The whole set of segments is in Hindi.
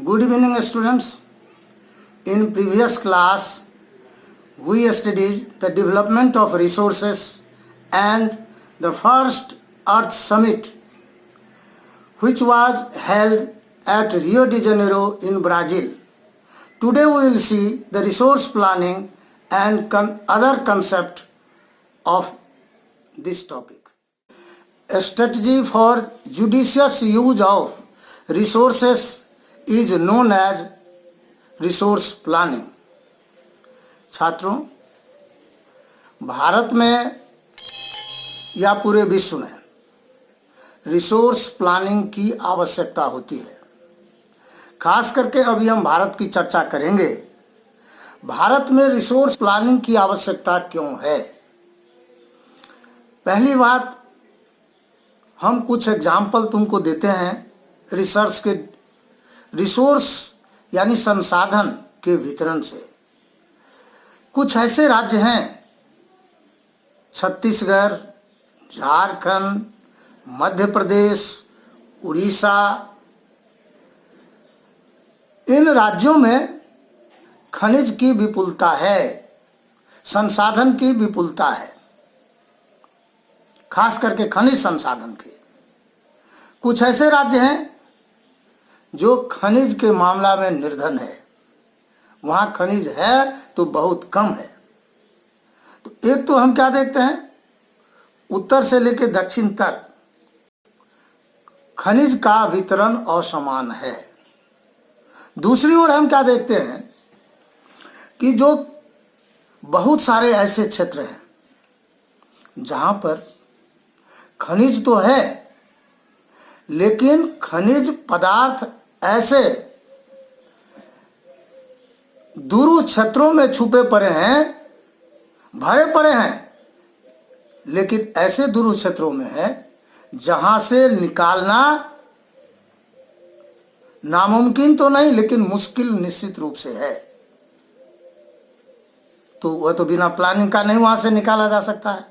Good evening, students. In previous class, we studied the development of resources and the first Earth Summit, which was held at Rio de Janeiro in Brazil. Today we will see the resource planning and other concept of this topic. A strategy for judicious use of resources is known as resource planning. छात्रों, भारत में या पूरे विश्व में रिसोर्स प्लानिंग की आवश्यकता होती है। खास करके अभी हम भारत की चर्चा करेंगे। भारत में रिसोर्स प्लानिंग की आवश्यकता क्यों है? पहली बात, हम कुछ एग्जाम्पल तुमको देते हैं रिसर्च के, रिसोर्स यानी संसाधन के वितरण से। कुछ ऐसे राज्य हैं, छत्तीसगढ़, झारखंड, मध्य प्रदेश, उड़ीसा, इन राज्यों में खनिज की विपुलता है, संसाधन की विपुलता है, खास करके खनिज संसाधन की। कुछ ऐसे राज्य हैं जो खनिज के मामला में निर्धन है, वहां खनिज है तो बहुत कम है। तो एक तो हम क्या देखते हैं, उत्तर से लेकर दक्षिण तक खनिज का वितरण असमान है। दूसरी ओर हम क्या देखते हैं कि जो बहुत सारे ऐसे क्षेत्र हैं जहां पर खनिज तो है, लेकिन खनिज पदार्थ ऐसे दूर क्षेत्रों में छुपे पड़े हैं, भरे पड़े हैं, लेकिन ऐसे दूर क्षेत्रों में है जहां से निकालना नामुमकिन तो नहीं, लेकिन मुश्किल निश्चित रूप से है। तो वह तो बिना प्लानिंग का नहीं वहां से निकाला जा सकता है।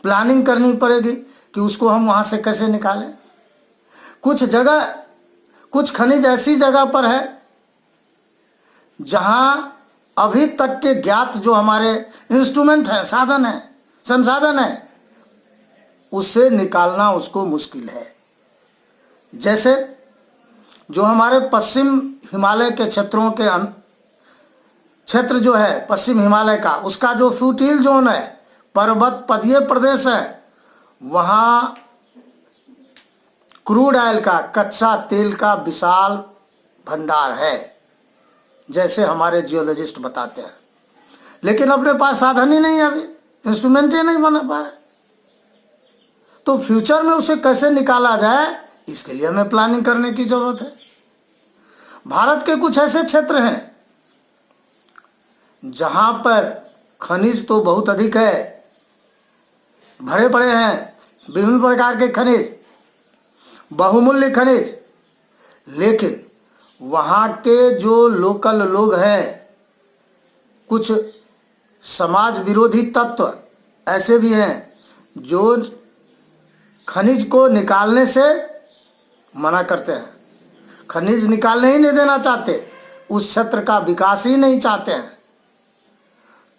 प्लानिंग करनी पड़ेगी कि उसको हम वहां से कैसे निकालें। कुछ जगह, कुछ खनिज ऐसी जगह पर है जहां अभी तक के ज्ञात जो हमारे इंस्ट्रूमेंट हैं, साधन है, संसाधन है, उससे निकालना उसको मुश्किल है। जैसे जो हमारे पश्चिम हिमालय के क्षेत्रों के क्षेत्र जो है पश्चिम हिमालय का, उसका जो फ्यूटिल जोन है, पर्वत पदीय प्रदेश है, वहां क्रूड ऑयल का, कच्चा तेल का विशाल भंडार है, जैसे हमारे जियोलॉजिस्ट बताते हैं। लेकिन अपने पास साधन ही नहीं है, अभी इंस्ट्रूमेंट ही नहीं बना पाया। तो फ्यूचर में उसे कैसे निकाला जाए, इसके लिए हमें प्लानिंग करने की जरूरत है। भारत के कुछ ऐसे क्षेत्र हैं जहां पर खनिज तो बहुत अधिक है, भरे पड़े हैं विभिन्न प्रकार के खनिज, बहुमूल्य खनिज, लेकिन वहाँ के जो लोकल लोग हैं, कुछ समाज विरोधी तत्व ऐसे भी हैं जो खनिज को निकालने से मना करते हैं, खनिज निकालने ही नहीं देना चाहते, उस क्षेत्र का विकास ही नहीं चाहते हैं।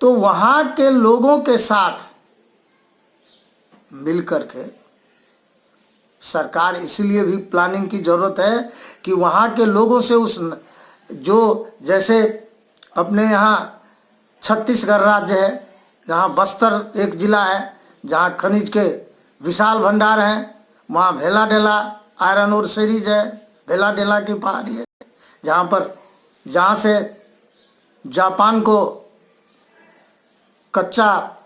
तो वहाँ के लोगों के साथ मिलकर के सरकार, इसलिए भी प्लानिंग की जरूरत है कि वहाँ के लोगों से उस जो, जैसे अपने यहाँ छत्तीसगढ़ राज्य है, जहाँ बस्तर एक जिला है जहाँ खनिज के विशाल भंडार हैं, वहाँ भेला डेला आयरन ओर सीरीज है, भेला डेला की पहाड़ी है, जहाँ से जापान को कच्चा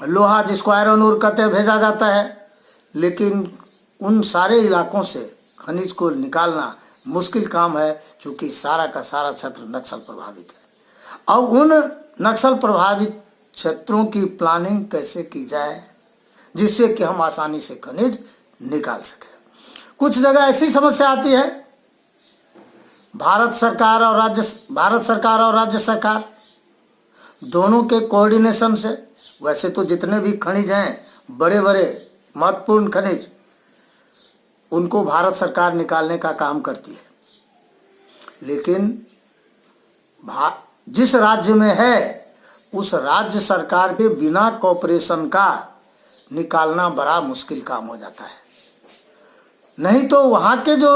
लोहा, जिसको आयरन ओर कहते हैं, भेजा जाता है। लेकिन उन सारे इलाकों से खनिज को निकालना मुश्किल काम है, क्योंकि सारा का सारा क्षेत्र नक्सल प्रभावित है। अब उन नक्सल प्रभावित क्षेत्रों की प्लानिंग कैसे की जाए जिससे कि हम आसानी से खनिज निकाल सकें। कुछ जगह ऐसी समस्या आती है, भारत सरकार और राज्य सरकार दोनों के कोऑर्डिनेशन से, वैसे तो जितने भी खनिज हैं, बड़े बड़े महत्वपूर्ण खनिज, उनको भारत सरकार निकालने का काम करती है। लेकिन जिस राज्य में है उस राज्य सरकार के बिना कॉपरेशन का निकालना बड़ा मुश्किल काम हो जाता है। नहीं तो वहाँ के जो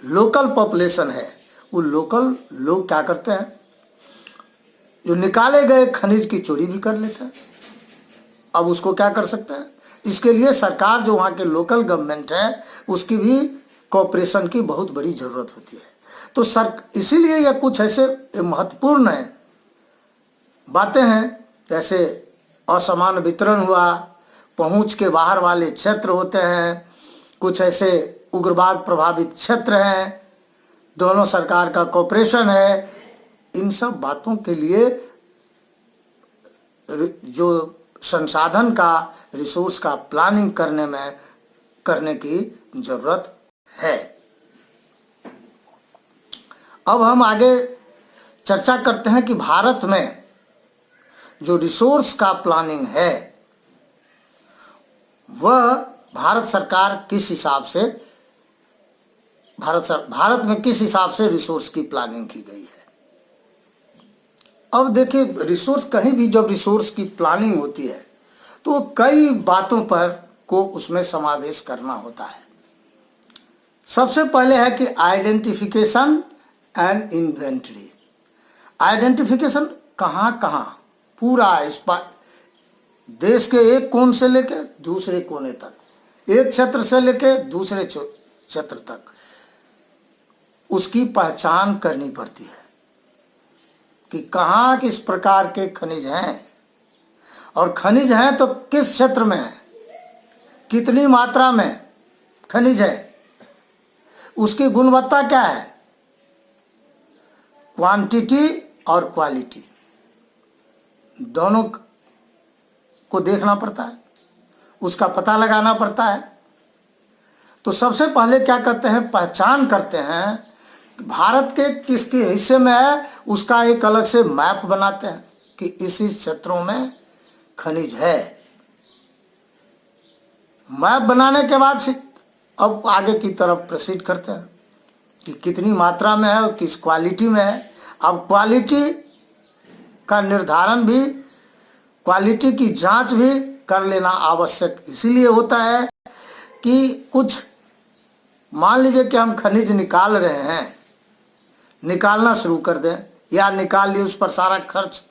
लोकल पॉपुलेशन है वो लोकल लोग क्या करते हैं, जो निकाले गए खनिज की चोरी भी कर लेते हैं। अब उसको क्या कर सकते हैं? इसके लिए सरकार जो वहाँ के लोकल गवर्नमेंट है उसकी भी कॉपरेशन की बहुत बड़ी ज़रूरत होती है। तो इसीलिए यह कुछ ऐसे महत्वपूर्ण है बातें हैं, जैसे असमान वितरण हुआ, पहुंच के बाहर वाले क्षेत्र होते हैं, कुछ ऐसे उग्रवाद प्रभावित क्षेत्र हैं, दोनों सरकार का कॉपरेशन है। इन सब बातों के लिए जो संसाधन का, रिसोर्स का प्लानिंग करने की जरूरत है। अब हम आगे चर्चा करते हैं कि भारत में जो रिसोर्स का प्लानिंग है वह भारत सरकार किस हिसाब से, भारत में किस हिसाब से रिसोर्स की प्लानिंग की गई है। अब देखिए, रिसोर्स कहीं भी जब रिसोर्स की प्लानिंग होती है तो कई बातों पर को उसमें समावेश करना होता है। सबसे पहले है कि आइडेंटिफिकेशन एंड इन्वेंटरी। आइडेंटिफिकेशन कहाँ कहाँ, पूरा इस देश के एक कोण से लेके दूसरे कोने तक, एक क्षेत्र से लेके दूसरे क्षेत्र तक उसकी पहचान करनी पड़ती है कि कहाँ किस प्रकार के खनिज हैं, और खनिज हैं तो किस क्षेत्र में है, कितनी मात्रा में खनिज है, उसकी गुणवत्ता क्या है, क्वांटिटी और क्वालिटी दोनों को देखना पड़ता है, उसका पता लगाना पड़ता है। तो सबसे पहले क्या करते हैं, पहचान करते हैं भारत के किसके हिस्से में है, उसका एक अलग से मैप बनाते हैं कि इस क्षेत्रों में खनिज है। मैप बनाने के बाद फिर अब आगे की तरफ प्रोसीड करते हैं कि कितनी मात्रा में है और किस क्वालिटी में है। अब क्वालिटी का निर्धारण भी, क्वालिटी की जांच भी कर लेना आवश्यक इसीलिए होता है कि कुछ मान लीजिए कि हम खनिज निकाल रहे हैं, निकालना शुरू कर दें या निकाल लिए, उस पर सारा खर्च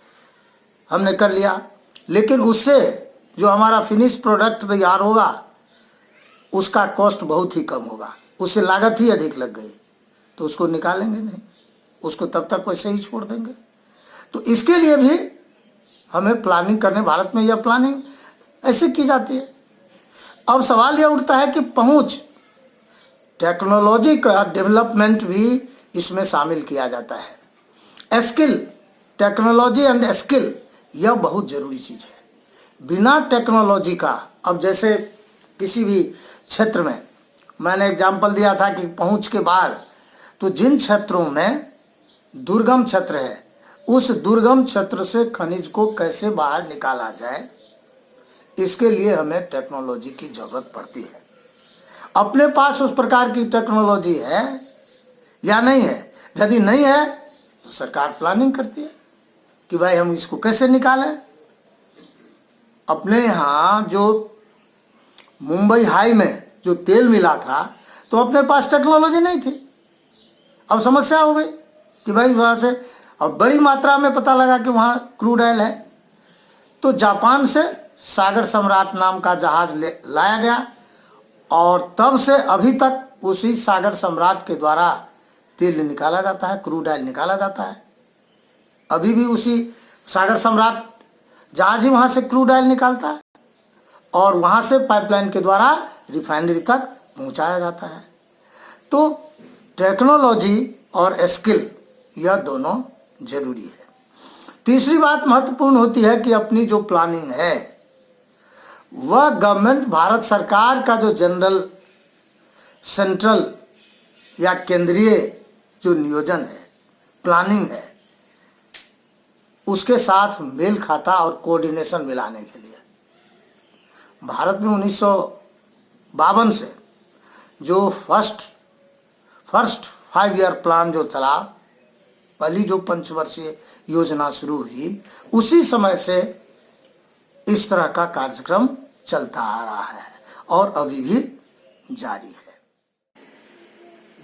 हमने कर लिया, लेकिन उससे जो हमारा फिनिश प्रोडक्ट तैयार होगा उसका कॉस्ट बहुत ही कम होगा, उससे लागत ही अधिक लग गई, तो उसको निकालेंगे नहीं, उसको तब तक वैसे ही छोड़ देंगे। तो इसके लिए भी हमें प्लानिंग करने, भारत में यह प्लानिंग ऐसे की जाती है। अब सवाल यह उठता है कि पहुंच, टेक्नोलॉजी का डेवलपमेंट भी इसमें शामिल किया जाता है। स्किल, टेक्नोलॉजी एंड स्किल, यह बहुत ज़रूरी चीज़ है। बिना टेक्नोलॉजी का, अब जैसे किसी भी क्षेत्र में मैंने एग्जाम्पल दिया था कि पहुंच के बाद, तो जिन क्षेत्रों में दुर्गम क्षेत्र है उस दुर्गम क्षेत्र से खनिज को कैसे बाहर निकाला जाए, इसके लिए हमें टेक्नोलॉजी की जरूरत पड़ती है। अपने पास उस प्रकार की टेक्नोलॉजी है या नहीं है, यदि नहीं है तो सरकार प्लानिंग करती है कि भाई हम इसको कैसे निकालें। अपने यहाँ जो मुंबई हाई में जो तेल मिला था तो अपने पास टेक्नोलॉजी नहीं थी। अब समस्या हो गई कि भाई वहाँ से, अब बड़ी मात्रा में पता लगा कि वहाँ क्रूड ऑयल है, तो जापान से सागर सम्राट नाम का जहाज लाया गया और तब से अभी तक उसी सागर सम्राट के द्वारा तेल निकाला जाता है, क्रूड ऑयल निकाला जाता है। अभी भी उसी सागर सम्राट जहाज ही वहाँ से क्रूड ऑयल निकालता है और वहाँ से पाइपलाइन के द्वारा रिफाइनरी तक पहुँचाया जाता है। तो टेक्नोलॉजी और स्किल, यह दोनों जरूरी है। तीसरी बात महत्वपूर्ण होती है कि अपनी जो प्लानिंग है वह गवर्नमेंट, भारत सरकार का जो जनरल, सेंट्रल या केंद्रीय जो नियोजन है, प्लानिंग है, उसके साथ मेल खाता और कोऑर्डिनेशन मिलाने के लिए भारत में 1952 से जो फर्स्ट 5 ईयर प्लान जो चला, पहली जो पंचवर्षीय योजना शुरू हुई, उसी समय से इस तरह का कार्यक्रम चलता आ रहा है और अभी भी जारी है।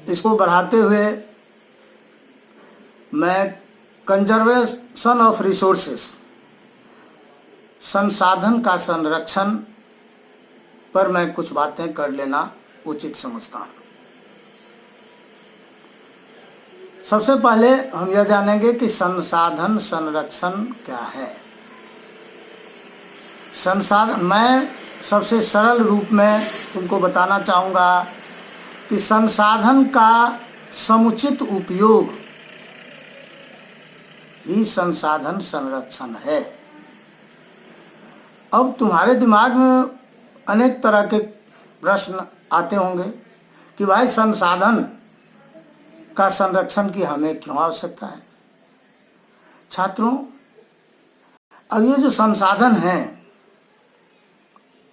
इसको बढ़ाते हुए मैं कंजर्वेशन ऑफ रिसोर्सेस, संसाधन का संरक्षण पर मैं कुछ बातें कर लेना उचित समझता हूँ। सबसे पहले हम यह जानेंगे कि संसाधन संरक्षण क्या है। संसाधन, मैं सबसे सरल रूप में तुमको बताना चाहूँगा कि संसाधन का समुचित उपयोग ही संसाधन संरक्षण है। अब तुम्हारे दिमाग में अनेक तरह के प्रश्न आते होंगे कि भाई संसाधन का संरक्षण की हमें क्यों आवश्यकता है। छात्रों, अब ये जो संसाधन हैं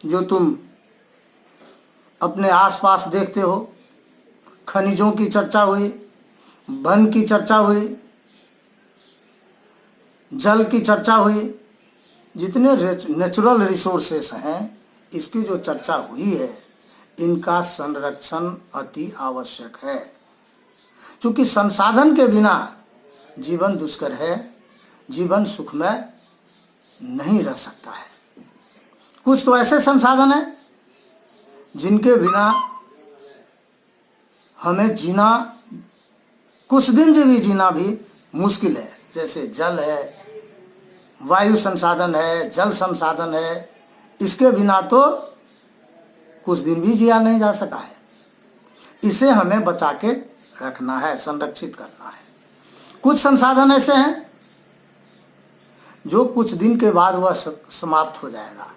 जो तुम अपने आसपास देखते हो, खनिजों की चर्चा हुई, वन की चर्चा हुई, जल की चर्चा हुई, जितने नेचुरल रिसोर्सेस हैं इसकी जो चर्चा हुई है, इनका संरक्षण अति आवश्यक है। क्योंकि संसाधन के बिना जीवन दुष्कर है, जीवन सुखमय नहीं रह सकता है। कुछ तो ऐसे संसाधन हैं जिनके बिना हमें जीना, कुछ दिन भी जीना भी मुश्किल है। जैसे जल है, वायु संसाधन है, जल संसाधन है, इसके बिना तो कुछ दिन भी जिया नहीं जा सका है। इसे हमें बचा के रखना है, संरक्षित करना है। कुछ संसाधन ऐसे हैं जो कुछ दिन के बाद वह समाप्त हो जाएगा,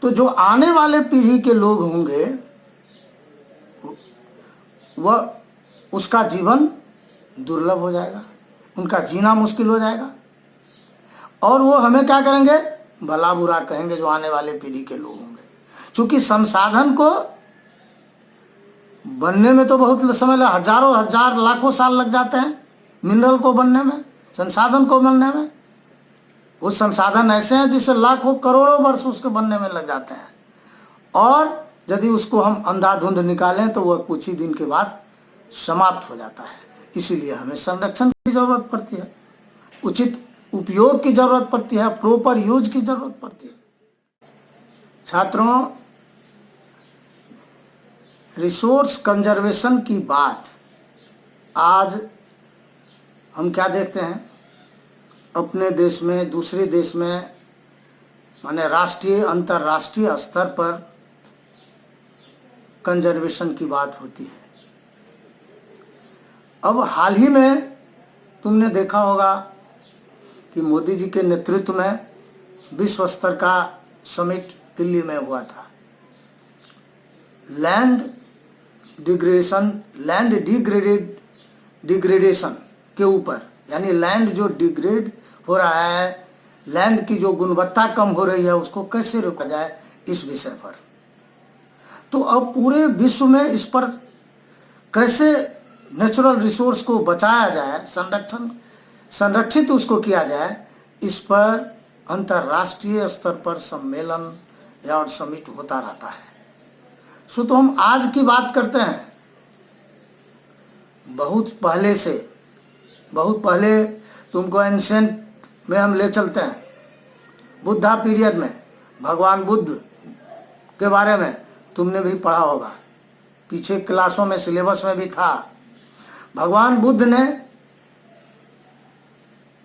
तो जो आने वाले पीढ़ी के लोग होंगे वह, उसका जीवन दुर्लभ हो जाएगा, उनका जीना मुश्किल हो जाएगा, और वो हमें क्या करेंगे, भला बुरा कहेंगे जो आने वाले पीढ़ी के लोग होंगे। क्योंकि संसाधन को बनने में तो बहुत समय लगा, हजारों हजार लाखों साल लग जाते हैं मिनरल को बनने में, संसाधन को बनने में। वो संसाधन ऐसे हैं जिससे लाखों करोड़ों वर्ष उसके बनने में लग जाते हैं, और यदि उसको हम अंधाधुंध निकालें तो वह कुछ ही दिन के बाद समाप्त हो जाता है। इसीलिए हमें संरक्षण की जरूरत पड़ती है, उचित उपयोग की जरूरत पड़ती है, प्रॉपर यूज की जरूरत पड़ती है। छात्रों, रिसोर्स कंजर्वेशन की बात आज हम क्या देखते हैं, अपने देश में, दूसरे देश में, माने राष्ट्रीय अंतर्राष्ट्रीय स्तर पर कंजर्वेशन की बात होती है। अब हाल ही में तुमने देखा होगा कि मोदी जी के नेतृत्व में विश्व स्तर का समिट दिल्ली में हुआ था। लैंड डिग्रेडेशन के ऊपर, यानी लैंड जो डिग्रेड हो रहा है, लैंड की जो गुणवत्ता कम हो रही है, उसको कैसे रोका जाए, इस विषय पर। तो अब पूरे विश्व में इस पर कैसे नेचुरल रिसोर्स को बचाया जाए, संरक्षित उसको किया जाए, इस पर अंतर्राष्ट्रीय स्तर पर सम्मेलन या और समिट होता रहता है। सो तो हम आज की बात करते हैं, बहुत पहले तुमको एंशिएंट में हम ले चलते हैं, बुद्धा पीरियड में भगवान बुद्ध के बारे में तुमने भी पढ़ा होगा, पीछे क्लासों में, सिलेबस में भी था। भगवान बुद्ध ने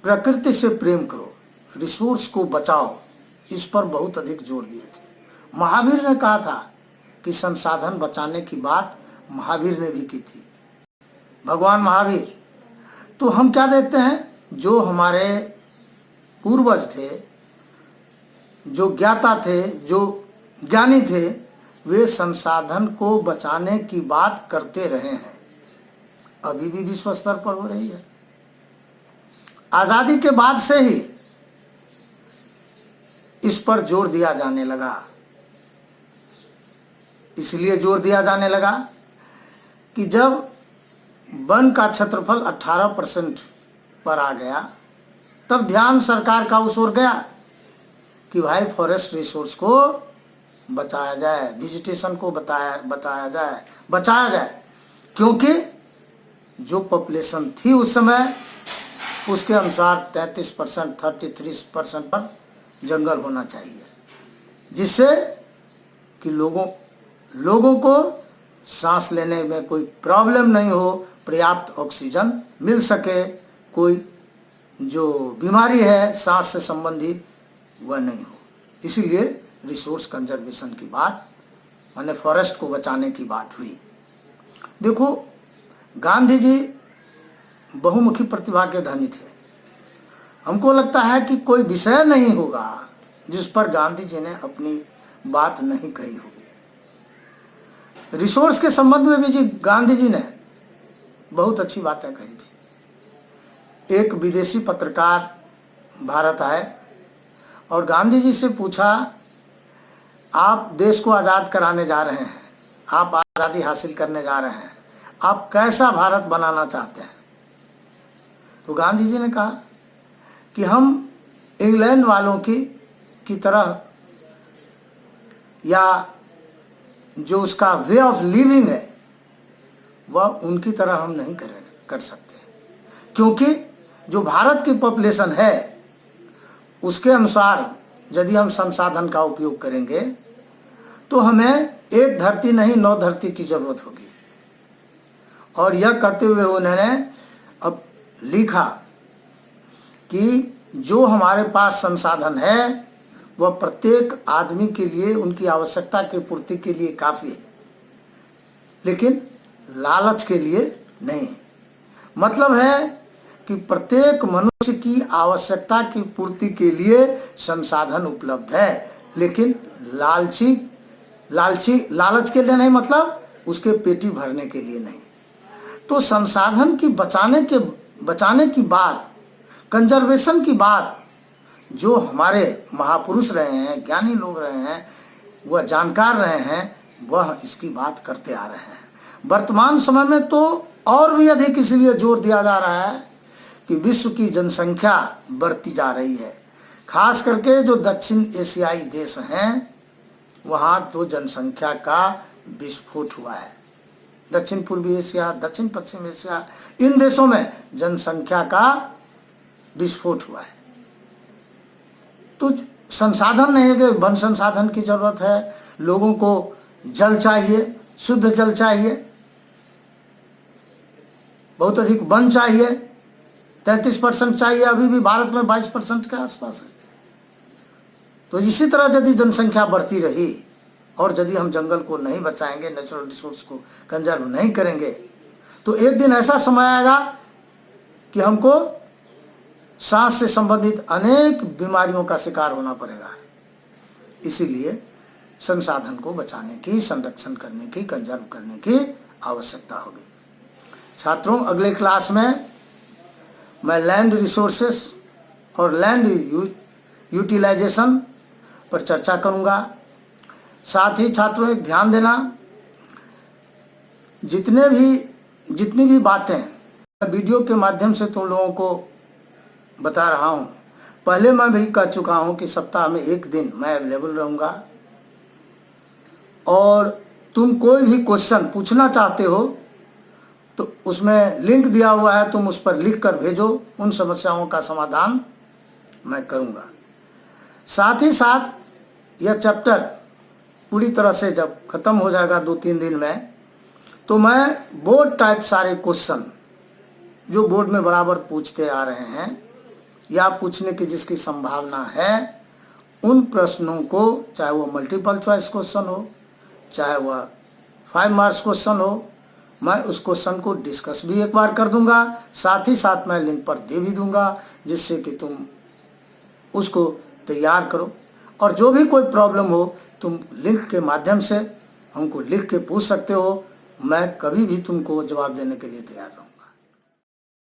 प्रकृति से प्रेम करो, रिसोर्स को बचाओ, इस पर बहुत अधिक जोर दिए थे। महावीर ने कहा था कि संसाधन बचाने की बात महावीर ने भी की थी, भगवान महावीर। तो हम क्या देखते हैं, जो हमारे पूर्वज थे, जो ज्ञाता थे, जो ज्ञानी थे, वे संसाधन को बचाने की बात करते रहे हैं, अभी भी विश्व स्तर पर हो रही है। आजादी के बाद से ही इस पर जोर दिया जाने लगा। इसलिए जोर दिया जाने लगा कि जब वन का क्षेत्रफल 18% पर आ गया, तब ध्यान सरकार का उस ओर गया कि भाई फॉरेस्ट रिसोर्स को बचाया जाए, वेजिटेशन को बचाया जाए, क्योंकि जो पॉपुलेशन थी उस समय उसके अनुसार 33%, 33% पर जंगल होना चाहिए, जिससे कि लोगों को सांस लेने में कोई प्रॉब्लम नहीं हो, पर्याप्त ऑक्सीजन मिल सके, कोई जो बीमारी है सांस से संबंधित वह नहीं हो। इसीलिए रिसोर्स कंजर्वेशन की बात, माने फॉरेस्ट को बचाने की बात हुई। देखो, गांधी जी बहुमुखी प्रतिभा के धनी थे। हमको लगता है कि कोई विषय नहीं होगा जिस पर गांधी जी ने अपनी बात नहीं कही होगी। रिसोर्स के संबंध में भी गांधी जी ने बहुत अच्छी बातें कही थी। एक विदेशी पत्रकार भारत आए और गांधी जी से पूछा, आप देश को आज़ाद कराने जा रहे हैं, आप आज़ादी हासिल करने जा रहे हैं, आप कैसा भारत बनाना चाहते हैं? तो गांधी जी ने कहा कि हम इंग्लैंड वालों की तरह, या जो उसका वे ऑफ लिविंग है वह उनकी तरह हम नहीं कर सकते, क्योंकि जो भारत की पॉपुलेशन है उसके अनुसार यदि हम संसाधन का उपयोग करेंगे तो हमें एक धरती नहीं 9 धरती की जरूरत होगी। और यह कहते हुए उन्होंने अब लिखा कि जो हमारे पास संसाधन है वह प्रत्येक आदमी के लिए उनकी आवश्यकता की पूर्ति के लिए काफ़ी है, लेकिन लालच के लिए नहीं। मतलब है कि प्रत्येक मनुष्य की आवश्यकता की पूर्ति के लिए संसाधन उपलब्ध है, लेकिन लालच के लिए नहीं, मतलब उसके पेटी भरने के लिए नहीं। तो संसाधन की बचाने की बात, कंजर्वेशन की बात जो हमारे महापुरुष रहे हैं, ज्ञानी लोग रहे हैं, वह जानकार रहे हैं, वह इसकी बात करते आ रहे हैं। वर्तमान समय में तो और भी अधिक इसलिए जोर दिया जा रहा है कि विश्व की जनसंख्या बढ़ती जा रही है। खास करके जो दक्षिण एशियाई देश हैं वहाँ तो जनसंख्या का विस्फोट हुआ है। दक्षिण पूर्वी एशिया, दक्षिण पश्चिम एशिया, इन देशों में जनसंख्या का विस्फोट हुआ है। तो संसाधन नहीं है कि वन संसाधन की जरूरत है, लोगों को जल चाहिए, शुद्ध जल चाहिए, बहुत अधिक वन चाहिए, 33% चाहिए, अभी भी भारत में 22% के आसपास है। तो इसी तरह यदि जनसंख्या बढ़ती रही और यदि हम जंगल को नहीं बचाएंगे, नेचुरल रिसोर्स को कंजर्व नहीं करेंगे, तो एक दिन ऐसा समय आएगा कि हमको सांस से संबंधित अनेक बीमारियों का शिकार होना पड़ेगा। इसीलिए संसाधन को बचाने की, संरक्षण करने की, कंजर्व करने की आवश्यकता होगी। छात्रों, अगले क्लास में मैं लैंड रिसोर्सेस और लैंड यूटिलाइजेशन पर चर्चा करूंगा। साथ ही छात्रों एक ध्यान देना, जितनी भी बातें वीडियो के माध्यम से तुम लोगों को बता रहा हूं, पहले मैं भी कह चुका हूं कि सप्ताह में एक दिन मैं अवेलेबल रहूंगा। और तुम कोई भी क्वेश्चन पूछना चाहते हो तो उसमें लिंक दिया हुआ है, तुम उस पर लिख कर भेजो, उन समस्याओं का समाधान मैं करूंगा। साथ ही साथ यह चैप्टर पूरी तरह से जब खत्म हो जाएगा 2-3 दिन में, तो मैं बोर्ड टाइप सारे क्वेश्चन जो बोर्ड में बराबर पूछते आ रहे हैं या पूछने की जिसकी संभावना है, उन प्रश्नों को, चाहे वो मल्टीपल चॉइस क्वेश्चन हो, चाहे वह 5 मार्क्स क्वेश्चन हो, मैं उस क्वेश्चन को डिस्कस भी एक बार कर दूंगा, साथ ही साथ मैं लिंक पर दे भी दूंगा, जिससे कि तुम उसको तैयार करो। और जो भी कोई प्रॉब्लम हो तुम लिंक के माध्यम से हमको लिख के पूछ सकते हो, मैं कभी भी तुमको जवाब देने के लिए तैयार रहूँगा।